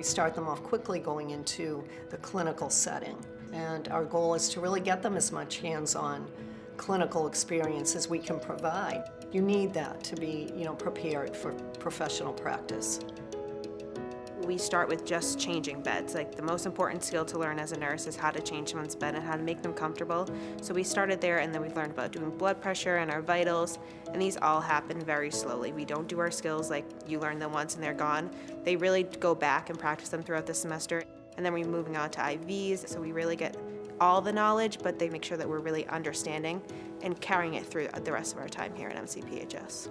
We start them off quickly going into the clinical setting. And our goal is to really get them as much hands-on clinical experience as we can provide. You need that to be, prepared for professional practice. We start with just changing beds. Like, the most important skill to learn as a nurse is how to change someone's bed and how to make them comfortable. So we started there, and then we learned about doing blood pressure and our vitals, and these all happen very slowly. We don't do our skills like you learn them once and they're gone. They really go back and practice them throughout the semester. And then we're moving on to IVs, so we really get all the knowledge, but they make sure that we're really understanding and carrying it through the rest of our time here at MCPHS.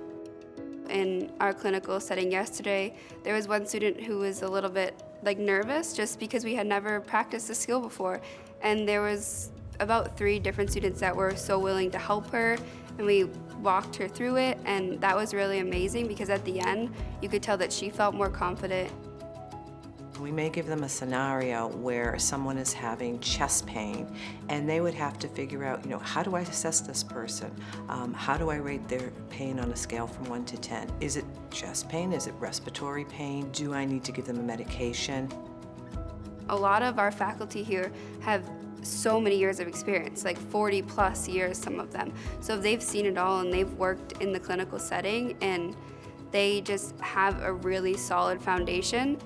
In our clinical setting yesterday, there was one student who was a little bit nervous just because we had never practiced the skill before. And there was about 3 different students that were so willing to help her, and we walked her through it, and that was really amazing because at the end, you could tell that she felt more confident. We may give them a scenario where someone is having chest pain, and they would have to figure out, how do I assess this person? How do I rate their pain on a scale from 1 to 10? Is it chest pain? Is it respiratory pain? Do I need to give them a medication? A lot of our faculty here have so many years of experience, like 40 plus years, some of them. So they've seen it all, and they've worked in the clinical setting, and they just have a really solid foundation.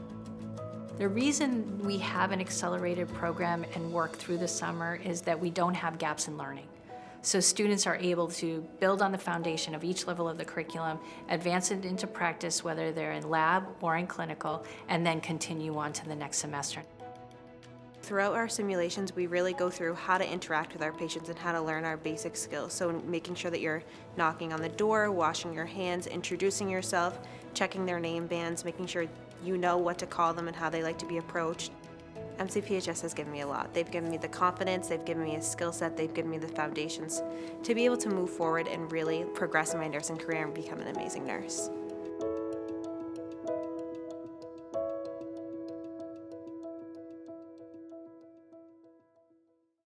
The reason we have an accelerated program and work through the summer is that we don't have gaps in learning. So students are able to build on the foundation of each level of the curriculum, advance it into practice, whether they're in lab or in clinical, and then continue on to the next semester. Throughout our simulations, we really go through how to interact with our patients and how to learn our basic skills. So making sure that you're knocking on the door, washing your hands, introducing yourself, checking their name bands, making sure you know what to call them and how they like to be approached. MCPHS has given me a lot. They've given me the confidence, they've given me a skill set, they've given me the foundations to be able to move forward and really progress in my nursing career and become an amazing nurse.